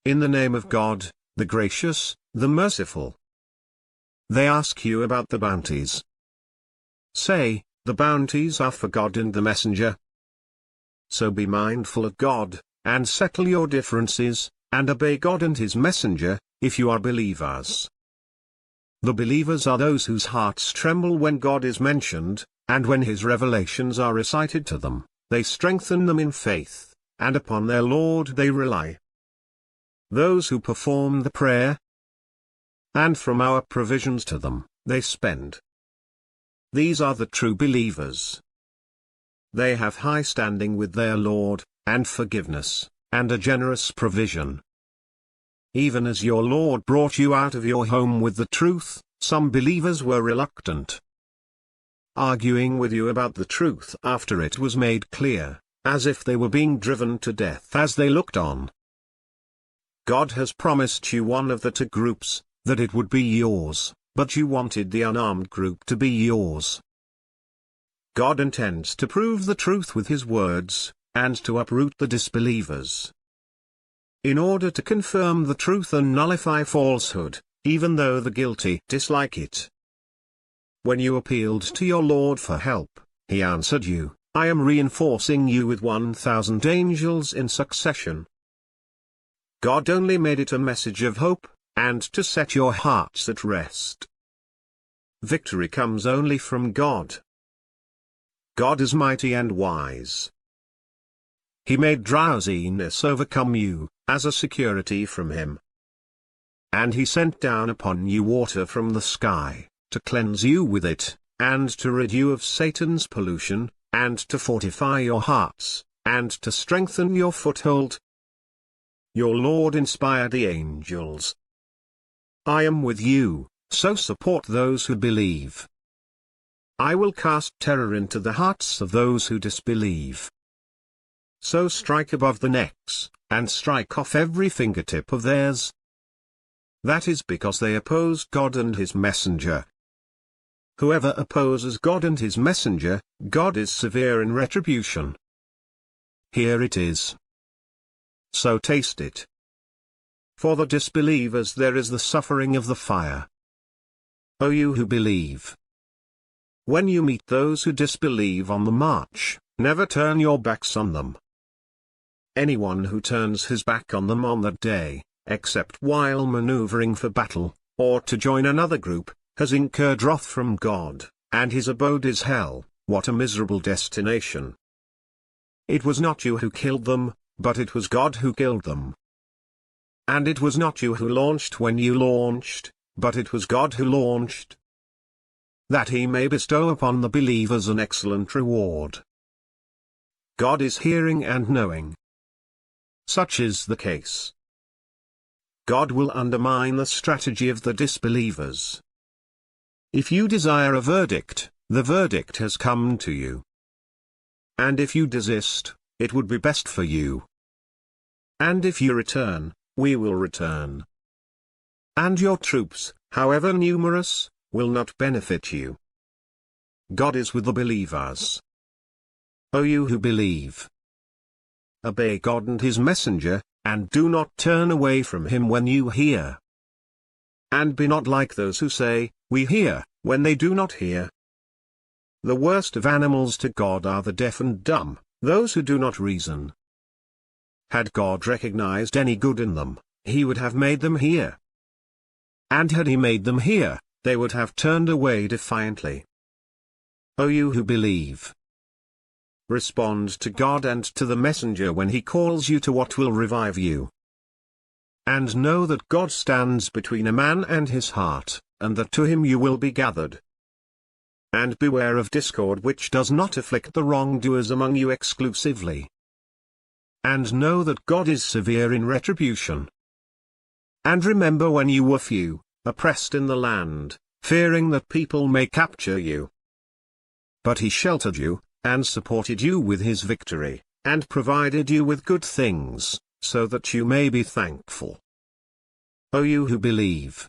in the name of God, the gracious, the merciful. They ask you about the bounties. Say, the bounties are for God and the messenger. So be mindful of God, and settle your differences, and obey God and his messenger, if you are believers. The believers are those whose hearts tremble when God is mentioned, and when his revelations are recited to them, they strengthen them in faith, and upon their Lord they rely. Those who perform the prayer, and from our provisions to them, they spend. These are the true believers. They have high standing with their Lord, and forgiveness, and a generous provision. Even as your Lord brought you out of your home with the truth, some believers were reluctant, arguing with you about the truth after it was made clear, as if they were being driven to death as they looked on. God has promised you one of the two groups, that it would be yours, but you wanted the unarmed group to be yours. God intends to prove the truth with his words, and to uproot the disbelievers. In order to confirm the truth and nullify falsehood, even though the guilty dislike it. When you appealed to your Lord for help, he answered you, I am reinforcing you with 1,000 angels in succession. God only made it a message of hope, and to set your hearts at rest. Victory comes only from God. God is mighty and wise. He made drowsiness overcome you, as a security from him. And he sent down upon you water from the sky, to cleanse you with it, and to rid you of Satan's pollution, and to fortify your hearts, and to strengthen your foothold. Your Lord inspired the angels. I am with you, so support those who believe. I will cast terror into the hearts of those who disbelieve. So strike above the necks, and strike off every fingertip of theirs. That is because they opposed God and his messenger. Whoever opposes God and his messenger, God is severe in retribution. Here it is. So taste it. For the disbelievers there is the suffering of the fire. O you who believe! When you meet those who disbelieve on the march, never turn your backs on them. Anyone who turns his back on them on that day, except while maneuvering for battle, or to join another group, has incurred wrath from God, and his abode is hell. What a miserable destination! It was not you who killed them, but it was God who killed them. And it was not you who launched when you launched, but it was God who launched. That he may bestow upon the believers an excellent reward. God is hearing and knowing. Such is the case. God will undermine the strategy of the disbelievers. If you desire a verdict, the verdict has come to you. And if you desist, it would be best for you. And if you return, we will return. And your troops, however numerous, will not benefit you. God is with the believers. O you who believe! Obey God and his messenger, and do not turn away from him when you hear. And be not like those who say, we hear, when they do not hear. The worst of animals to God are the deaf and dumb, those who do not reason. Had God recognized any good in them, he would have made them hear. And had he made them hear, they would have turned away defiantly. O you who believe! Respond to God and to the messenger when he calls you to what will revive you. And know that God stands between a man and his heart, and that to him you will be gathered. And beware of discord which does not afflict the wrongdoers among you exclusively. And know that God is severe in retribution. And remember when you were few, oppressed in the land, fearing that people may capture you. But he sheltered you, and supported you with his victory, and provided you with good things, so that you may be thankful. O you who believe!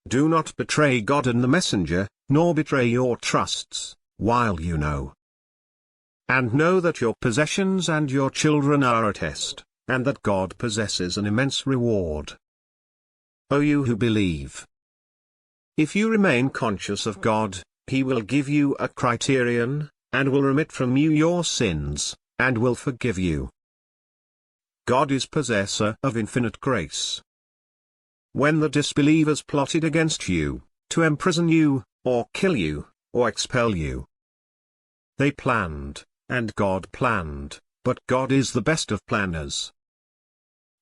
Do not betray God and the messenger, nor betray your trusts, while you know. And know that your possessions and your children are a test, and that God possesses an immense reward. O you who believe! If you remain conscious of God, He will give you a criterion, and will remit from you your sins, and will forgive you. God is possessor of infinite grace. When the disbelievers plotted against you, to imprison you, or kill you, or expel you, they planned, and God planned, but God is the best of planners.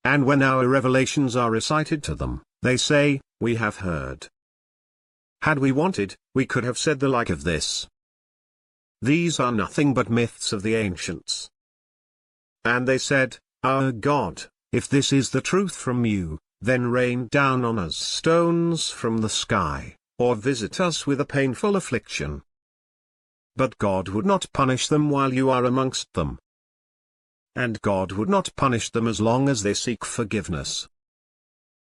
And when our revelations are recited to them, they say, "We have heard." Had we wanted, we could have said the like of this. These are nothing but myths of the ancients. And they said, "Our God, if this is the truth from you, then rain down on us stones from the sky, or visit us with a painful affliction." But God would not punish them while you are amongst them. And God would not punish them as long as they seek forgiveness.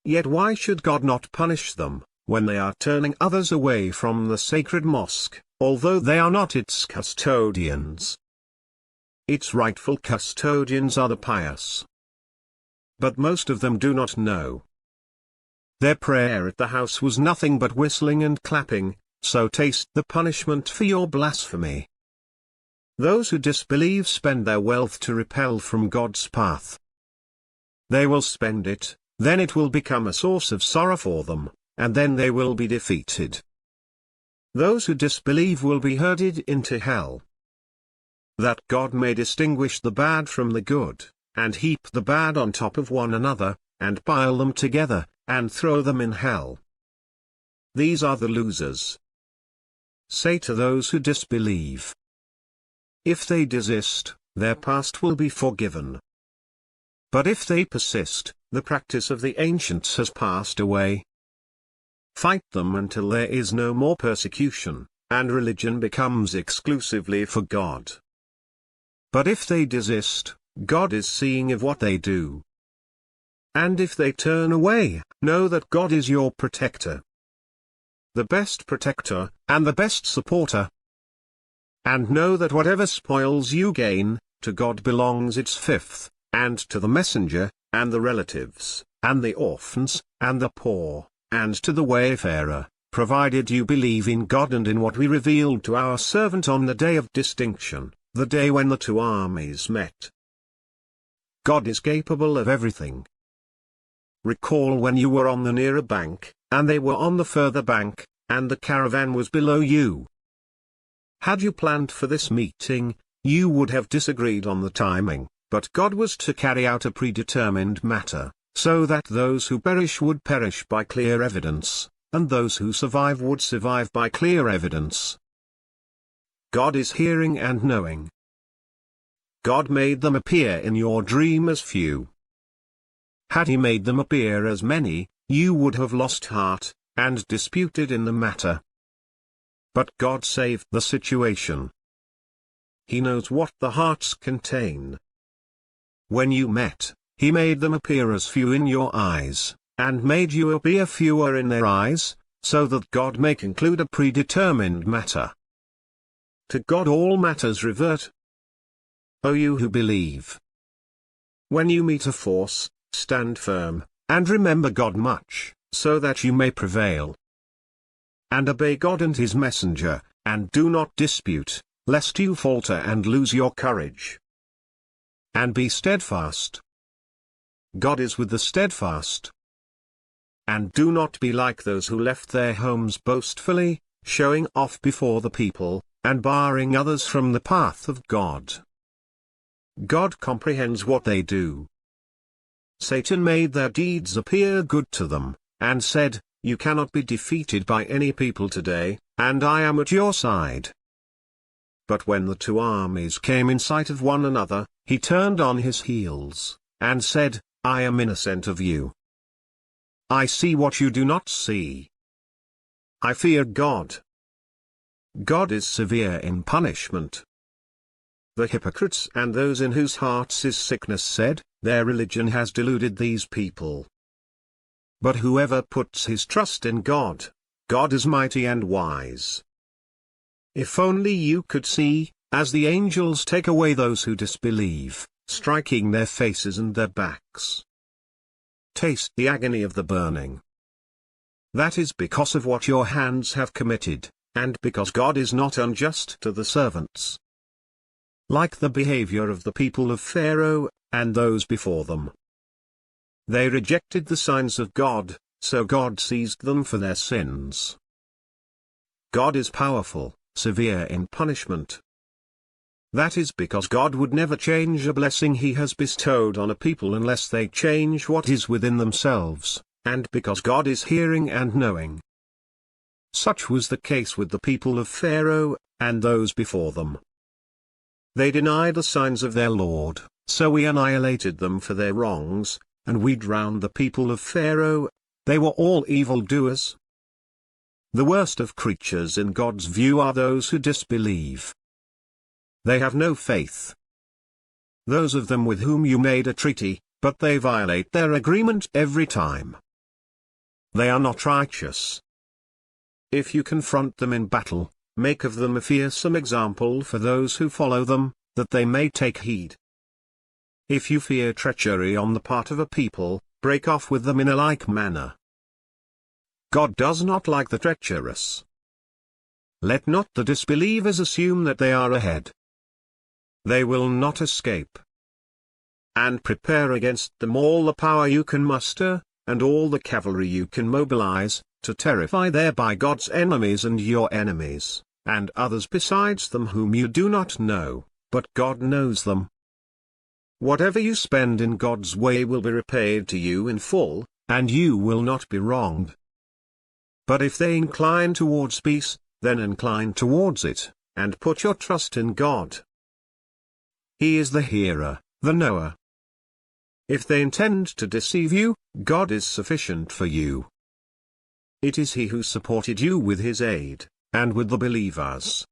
Yet why should God not punish them, when they are turning others away from the sacred mosque, although they are not its custodians? Its rightful custodians are the pious. But most of them do not know. Their prayer at the house was nothing but whistling and clapping, so taste the punishment for your blasphemy. Those who disbelieve spend their wealth to repel from God's path. They will spend it, then it will become a source of sorrow for them, and then they will be defeated. Those who disbelieve will be herded into hell. That God may distinguish the bad from the good, and heap the bad on top of one another, and pile them together, and throw them in hell. These are the losers. Say to those who disbelieve, if they desist, their past will be forgiven. But if they persist, the practice of the ancients has passed away. Fight them until there is no more persecution, and religion becomes exclusively for God. But if they desist, God is seeing of what they do. And if they turn away, know that God is your protector. The best protector, and the best supporter. And know that whatever spoils you gain, to God belongs its fifth, and to the messenger, and the relatives, and the orphans, and the poor, and to the wayfarer, provided you believe in God and in what we revealed to our servant on the day of distinction, the day when the two armies met. God is capable of everything. Recall when you were on the nearer bank, and they were on the further bank, and the caravan was below you. Had you planned for this meeting, you would have disagreed on the timing, but God was to carry out a predetermined matter, so that those who perish would perish by clear evidence, and those who survive would survive by clear evidence. God is hearing and knowing. God made them appear in your dream as few. Had He made them appear as many, you would have lost heart, and disputed in the matter. But God saved the situation. He knows what the hearts contain. When you met, He made them appear as few in your eyes, and made you appear fewer in their eyes, so that God may conclude a predetermined matter. To God all matters revert. O you who believe! When you meet a force, stand firm, and remember God much, so that you may prevail. And obey God and His messenger, and do not dispute, lest you falter and lose your courage. And be steadfast. God is with the steadfast. And do not be like those who left their homes boastfully, showing off before the people, and barring others from the path of God. God comprehends what they do. Satan made their deeds appear good to them, and said, "You cannot be defeated by any people today, and I am at your side." But when the two armies came in sight of one another, he turned on his heels, and said, "I am innocent of you. I see what you do not see. I fear God. God is severe in punishment." The hypocrites and those in whose hearts is sickness said, "Their religion has deluded these people." But whoever puts his trust in God, God is mighty and wise. If only you could see, as the angels take away those who disbelieve, striking their faces and their backs. Taste the agony of the burning. That is because of what your hands have committed, and because God is not unjust to the servants. Like the behavior of the people of Pharaoh, and those before them. They rejected the signs of God, so God seized them for their sins. God is powerful, severe in punishment. That is because God would never change a blessing He has bestowed on a people unless they change what is within themselves, and because God is hearing and knowing. Such was the case with the people of Pharaoh, and those before them. They denied the signs of their Lord, so we annihilated them for their wrongs, and we drowned the people of Pharaoh. They were all evildoers. The worst of creatures in God's view are those who disbelieve. They have no faith. Those of them with whom you made a treaty, but they violate their agreement every time. They are not righteous. If you confront them in battle, make of them a fearsome example for those who follow them, that they may take heed. If you fear treachery on the part of a people, break off with them in a like manner. God does not like the treacherous. Let not the disbelievers assume that they are ahead. They will not escape. And prepare against them all the power you can muster, and all the cavalry you can mobilize, to terrify thereby God's enemies and your enemies, and others besides them whom you do not know, but God knows them. Whatever you spend in God's way will be repaid to you in full, and you will not be wronged. But if they incline towards peace, then incline towards it, and put your trust in God. He is the hearer, the knower. If they intend to deceive you, God is sufficient for you. It is He who supported you with His aid, and with the believers.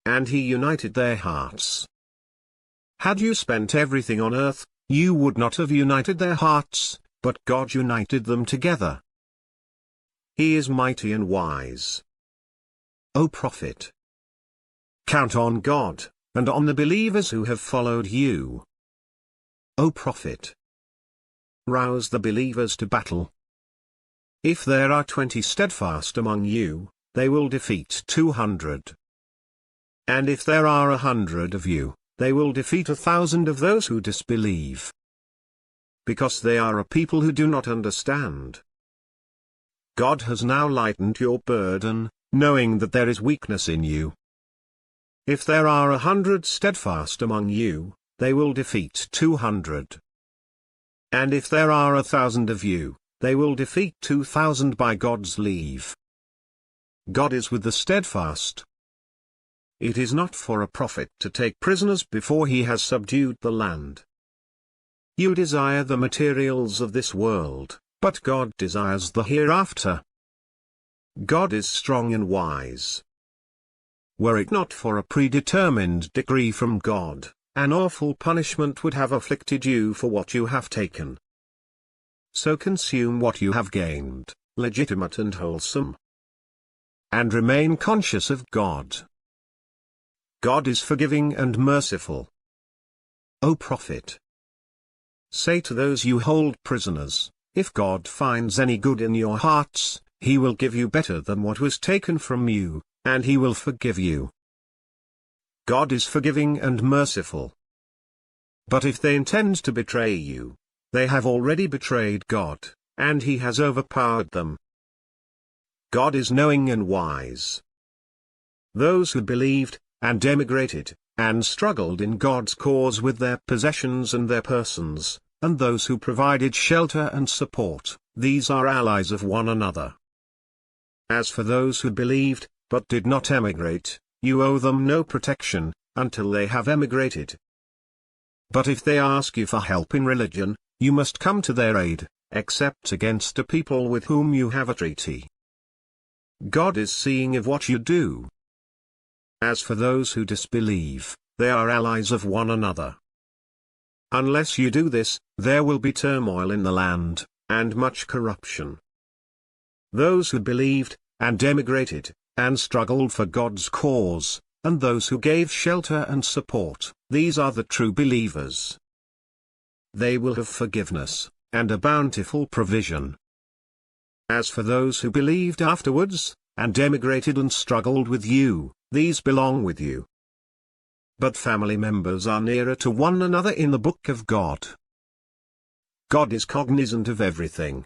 And He united their hearts. Had you spent everything on earth, you would not have united their hearts, but God united them together. He is mighty and wise. O prophet! Count on God, and on the believers who have followed you. O prophet! Rouse the believers to battle. If there are 20 steadfast among you, they will defeat 200. And if there are 100 of you, they will defeat 1,000 of those who disbelieve. Because they are a people who do not understand. God has now lightened your burden, knowing that there is weakness in you. If there are 100 steadfast among you, they will defeat 200. And if there are 1,000 of you, they will defeat 2,000 by God's leave. God is with the steadfast. It is not for a prophet to take prisoners before he has subdued the land. You desire the materials of this world, but God desires the hereafter. God is strong and wise. Were it not for a predetermined decree from God, an awful punishment would have afflicted you for what you have taken. So consume what you have gained, legitimate and wholesome. And remain conscious of God. God is forgiving and merciful. O prophet! Say to those you hold prisoners, if God finds any good in your hearts, He will give you better than what was taken from you, and He will forgive you. God is forgiving and merciful. But if they intend to betray you, they have already betrayed God, and He has overpowered them. God is knowing and wise. Those who believed, and emigrated, and struggled in God's cause with their possessions and their persons, and those who provided shelter and support, these are allies of one another. As for those who believed, but did not emigrate, you owe them no protection, until they have emigrated. But if they ask you for help in religion, you must come to their aid, except against a people with whom you have a treaty. God is seeing of what you do. As for those who disbelieve, they are allies of one another. Unless you do this, there will be turmoil in the land, and much corruption. Those who believed, and emigrated, and struggled for God's cause, and those who gave shelter and support, these are the true believers. They will have forgiveness, and a bountiful provision. As for those who believed afterwards, and emigrated and struggled with you, these belong with you. But family members are nearer to one another in the book of God. God is cognizant of everything.